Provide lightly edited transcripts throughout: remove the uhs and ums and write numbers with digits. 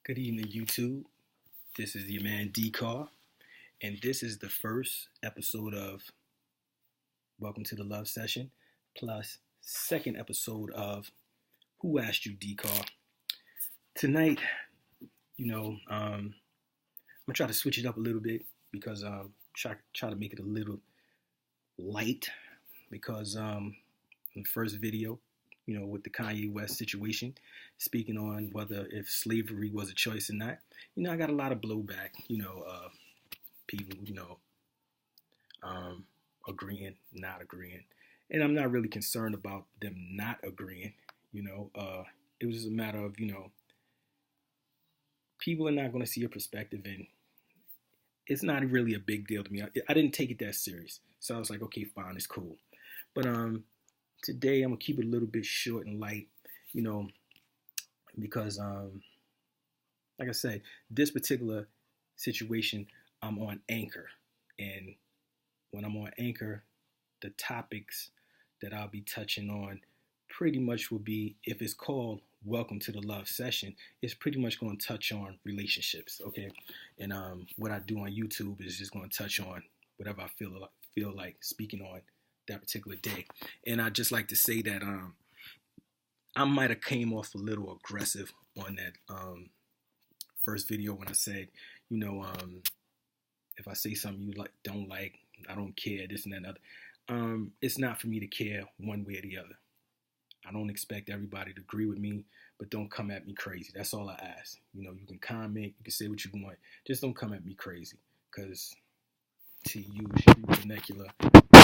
Good evening, YouTube. This is your man Carr, and this is the first episode of Welcome to the Love Session, plus second episode of Who Asked You, Carr. Tonight, I'm gonna try to switch it up a little bit because try to make it a little light because in the first video, with the Kanye West situation, speaking on whether if slavery was a choice or not. I got a lot of blowback, people, agreeing, not agreeing. And I'm not really concerned about them not agreeing, it was just a matter of, people are not going to see your perspective, and it's not really a big deal to me. I didn't take it that serious. So I was like, okay, fine, it's cool. But today I'm gonna keep it a little bit short and light, because like I said, this particular situation, I'm on Anchor, and when I'm on Anchor, the topics that I'll be touching on pretty much will be, if it's called Welcome to the Love Session, it's pretty much going to touch on relationships, okay? And what I do on YouTube is just going to touch on whatever I feel like speaking on that particular day. And I just like to say that I might have came off a little aggressive on that first video when I said, if I say something you don't like, I don't care, this and that and other. It's not for me to care one way or the other. I don't expect everybody to agree with me, but don't come at me crazy. That's all I ask. You can comment, you can say what you want. Just don't come at me crazy, because to use vernacular,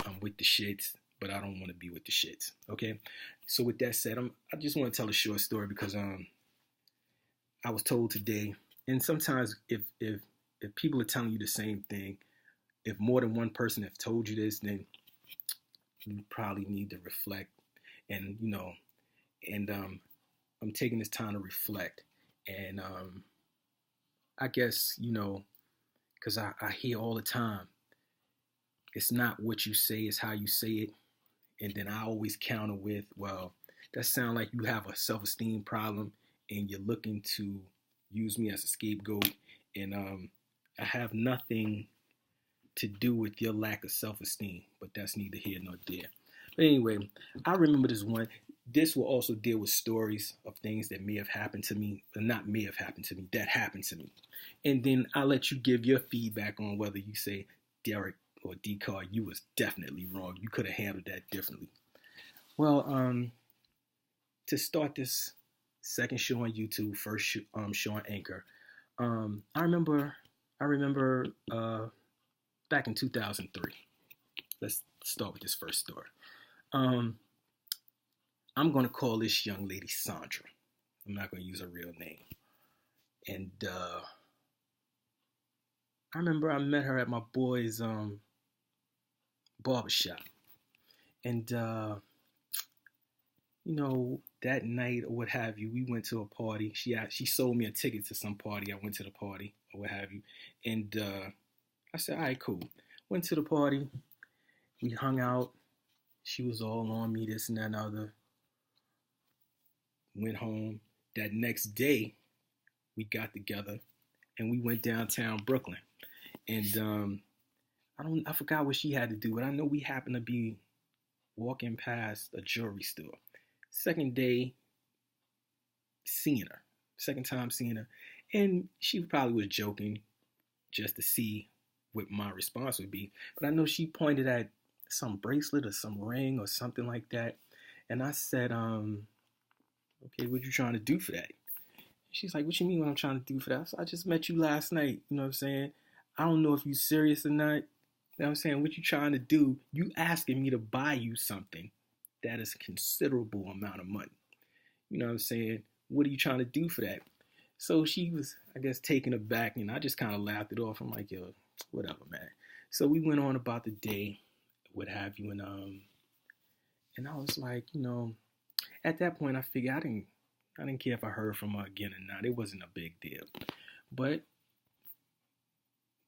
I'm with the shits, but I don't want to be with the shits. Okay. So with that said, I just want to tell a short story because I was told today, and sometimes if people are telling you the same thing, if more than one person have told you this, then you probably need to reflect. And I'm taking this time to reflect, and I guess because I hear all the time, it's not what you say, it's how you say it. And then I always counter with, well, that sounds like you have a self-esteem problem and you're looking to use me as a scapegoat. And I have nothing to do with your lack of self-esteem, but that's neither here nor there. But anyway, I remember this one. This will also deal with stories of things that may have happened to me, or not may have happened to me, that happened to me. And then I'll let you give your feedback on whether you say, Derek or Carr, you was definitely wrong. You could have handled that differently. Well, to start this second show on YouTube, first show on Anchor, I remember back in 2003. Let's start with this first story. I'm going to call this young lady Sandra. I'm not going to use her real name. And I remember I met her at my boy's barbershop. And, that night or what have you, we went to a party. She sold me a ticket to some party. I went to the party or what have you. And I said, all right, cool. Went to the party. We hung out. She was all on me, this and that and other. Went home. That next day, we got together and we went downtown Brooklyn. And I forgot what she had to do, but I know we happened to be walking past a jewelry store. Second day, seeing her. Second time seeing her. And she probably was joking just to see what my response would be. But I know she pointed at some bracelet or some ring or something like that. And I said, okay, what you trying to do for that? She's like, what you mean what I'm trying to do for that? So I just met you last night. You know what I'm saying? I don't know if you serious or not. You know what I'm saying? What you trying to do? You asking me to buy you something that is a considerable amount of money. You know what I'm saying? What are you trying to do for that? So she was, I guess, taken aback, and I just kind of laughed it off. I'm like, yo, whatever, man. So we went on about the day, what have you, and I was like, at that point I figured I didn't care if I heard from her again or not. It wasn't a big deal. But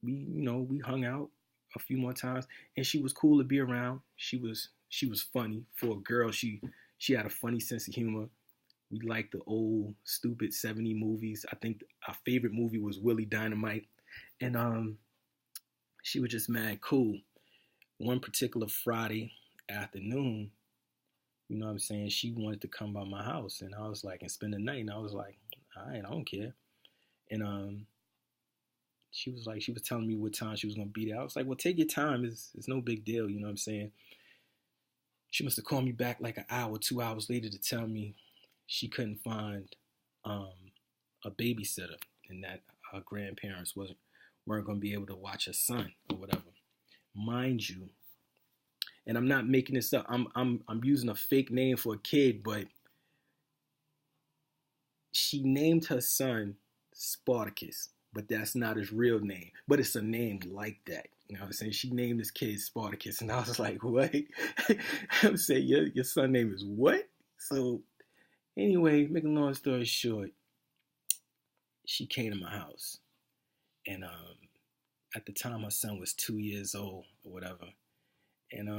we hung out a few more times, and she was cool to be around. She was funny for a girl. She had a funny sense of humor. We liked the old stupid 70 movies. I think our favorite movie was Willie Dynamite. And she was just mad cool. One particular Friday afternoon, you know what I'm saying, she wanted to come by my house. And I was like, and spend the night. And I was like, all right, I don't care. And she was like, she was telling me what time she was gonna be there. I was like, well, take your time. It's no big deal. You know what I'm saying? She must have called me back like an hour, 2 hours later to tell me she couldn't find um, a babysitter and that her grandparents weren't gonna be able to watch her son or whatever. Mind you, and I'm not making this up. I'm using a fake name for a kid, but she named her son Spartacus, but that's not his real name. But it's a name like that. You know what I'm saying? She named this kid Spartacus, and I was like, what? I'm saying, your son name is what? So anyway, making a long story short, she came to my house, and at the time, my son was 2 years old or whatever, and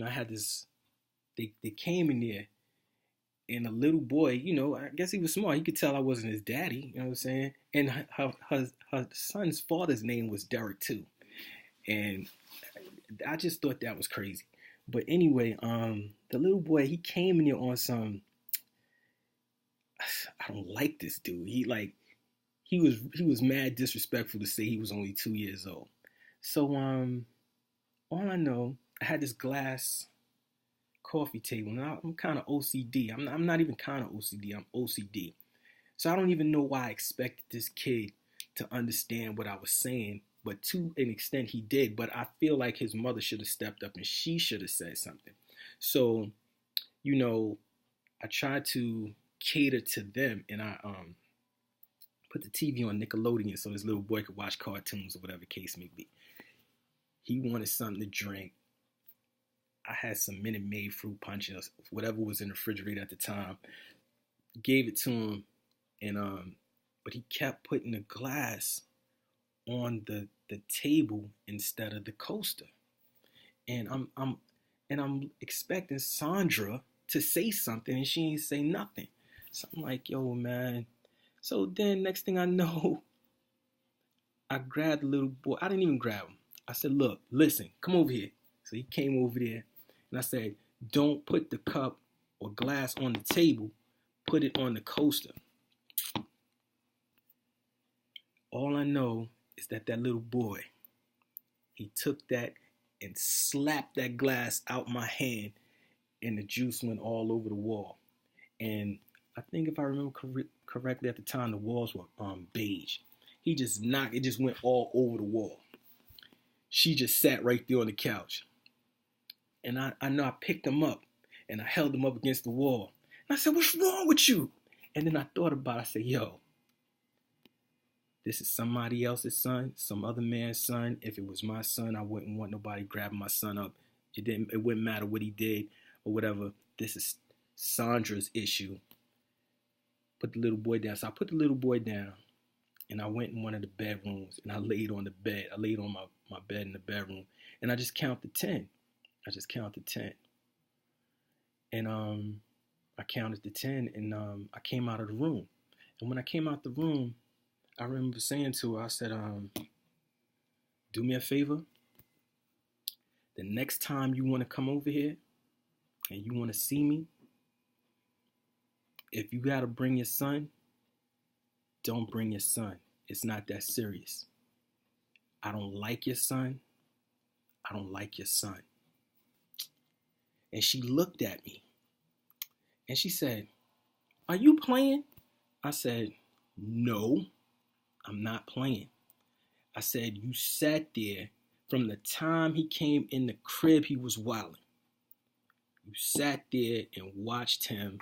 I had this. They came in there, and a little boy, I guess he was smart. He could tell I wasn't his daddy. You know what I'm saying? And her son's father's name was Derek too, and I just thought that was crazy. But anyway, the little boy, he came in there on some. I don't like this dude. He was mad disrespectful to say he was only 2 years old. So all I know, I had this glass coffee table. Now I'm kind of OCD. I'm not even kind of OCD. I'm OCD. So I don't even know why I expected this kid to understand what I was saying, but to an extent he did. But I feel like his mother should have stepped up and she should have said something. So, I tried to cater to them, and I put the TV on Nickelodeon so this little boy could watch cartoons or whatever the case may be. He wanted something to drink. I had some Minute Maid fruit punch, whatever was in the refrigerator at the time. Gave it to him, and but he kept putting the glass on the table instead of the coaster. And I'm expecting Sandra to say something, and she ain't say nothing. So I'm like, yo, man. So then next thing I know, I grabbed the little boy. I didn't even grab him. I said, look, listen, come over here. So he came over there, and I said, don't put the cup or glass on the table. Put it on the coaster. All I know is that little boy, he took that and slapped that glass out my hand, and the juice went all over the wall. And I think if I remember correctly at the time, the walls were beige. He just knocked, it just went all over the wall. She just sat right there on the couch. And I know I picked him up, and I held him up against the wall. And I said, what's wrong with you? And then I thought about it. I said, yo, this is somebody else's son, some other man's son. If it was my son, I wouldn't want nobody grabbing my son up. It wouldn't matter what he did or whatever. This is Sandra's issue. Put the little boy down. So I put the little boy down, and I went in one of the bedrooms, and I laid on the bed. I laid on my bed in the bedroom, and I just counted 10. And I counted to 10, and I came out of the room. And when I came out the room, I remember saying to her, I said, do me a favor. The next time you want to come over here and you want to see me, if you got to bring your son, don't bring your son. It's not that serious. I don't like your son. I don't like your son. And she looked at me and she said, are you playing? I said, no, I'm not playing. I said, you sat there from the time he came in the crib, he was wilding. You sat there and watched him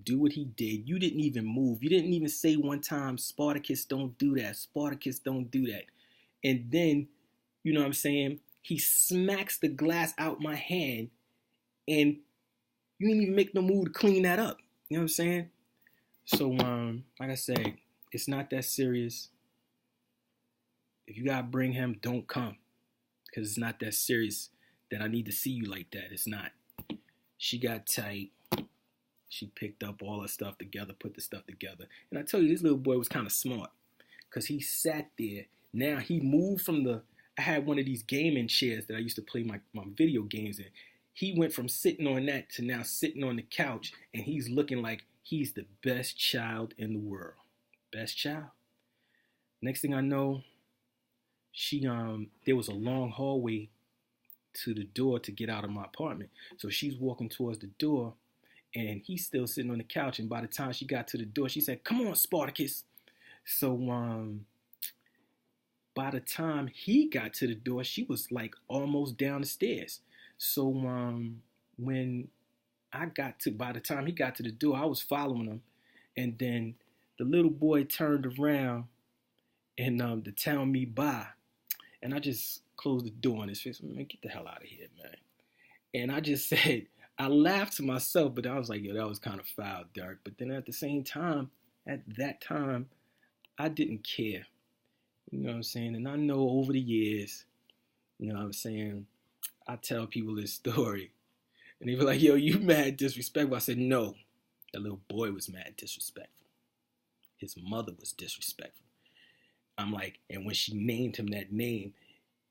do what he did. You didn't even move. You didn't even say one time, Spartacus, don't do that. Spartacus, don't do that. And then, you know what I'm saying? He smacks the glass out my hand, and you didn't even make no move to clean that up. You know what I'm saying? So, like I said, it's not that serious. If you gotta bring him, don't come. Because it's not that serious that I need to see you like that. It's not. She got tight. She picked up all her stuff together, put the stuff together. And I tell you, this little boy was kind of smart because he sat there. Now he moved from I had one of these gaming chairs that I used to play my video games in. He went from sitting on that to now sitting on the couch, and he's looking like he's the best child in the world. Best child. Next thing I know, there was a long hallway to the door to get out of my apartment. So she's walking towards the door, and he's still sitting on the couch. And by the time she got to the door, she said, "Come on, Spartacus." So by the time he got to the door, she was like almost down the stairs. So when by the time he got to the door, I was following him, and then the little boy turned around and to tell me bye, and I just closed the door in his face. Man, get the hell out of here, man. And I just said, I laughed to myself, but I was like, yo, that was kind of foul, Derek. But then at that time, I didn't care. You know what I'm saying? And I know over the years, you know what I'm saying, I tell people this story, and they be like, yo, you mad disrespectful. I said, no, that little boy was mad disrespectful. His mother was disrespectful. I'm like, and when she named him that name,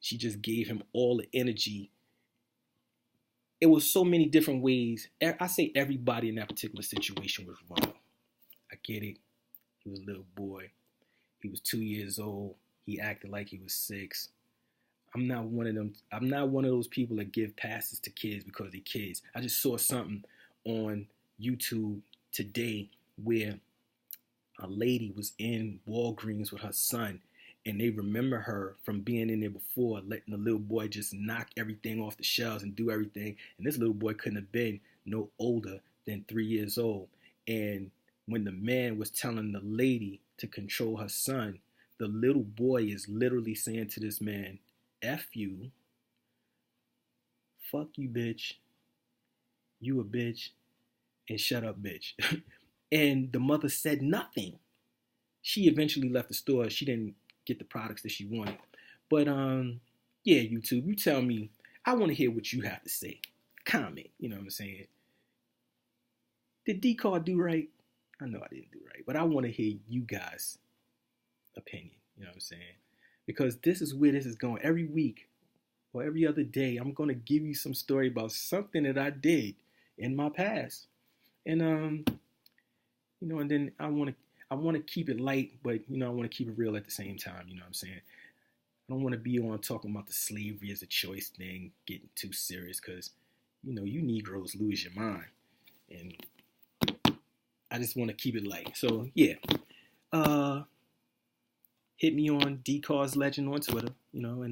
she just gave him all the energy. It was so many different ways. I say everybody in that particular situation was wrong. I get it. He was a little boy. He was 2 years old. He acted like he was 6. I'm not one of them. I'm not one of those people that give passes to kids because they're kids. I just saw something on YouTube today where a lady was in Walgreens with her son, and they remember her from being in there before, letting the little boy just knock everything off the shelves and do everything. And this little boy couldn't have been no older than 3 years old. And when the man was telling the lady to control her son, the little boy is literally saying to this man, F you, fuck you, bitch, you a bitch, and shut up, bitch. And the mother said nothing. She eventually left the store. She didn't get the products that she wanted. But yeah, YouTube, you tell me. I want to hear what you have to say. Comment, you know what I'm saying? Did Carr do right? I know I didn't do right, but I want to hear you guys' opinion, you know what I'm saying? Because this is where this is going. Every week or every other day, I'm going to give you some story about something that I did in my past. And you know, and then I want to keep it light, but you know, I want to keep it real at the same time, you know what I'm saying? I don't want to be on talking about the slavery as a choice thing, getting too serious, because you know, you Negroes lose your mind. And I just want to keep it light. So yeah. Hit me on Carr's Legend on Twitter, you know,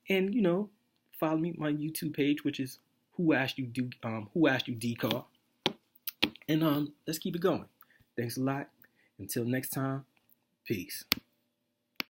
and you know, follow me my YouTube page, which is Who Asked You Carr. And let's keep it going. Thanks a lot. Until next time, peace.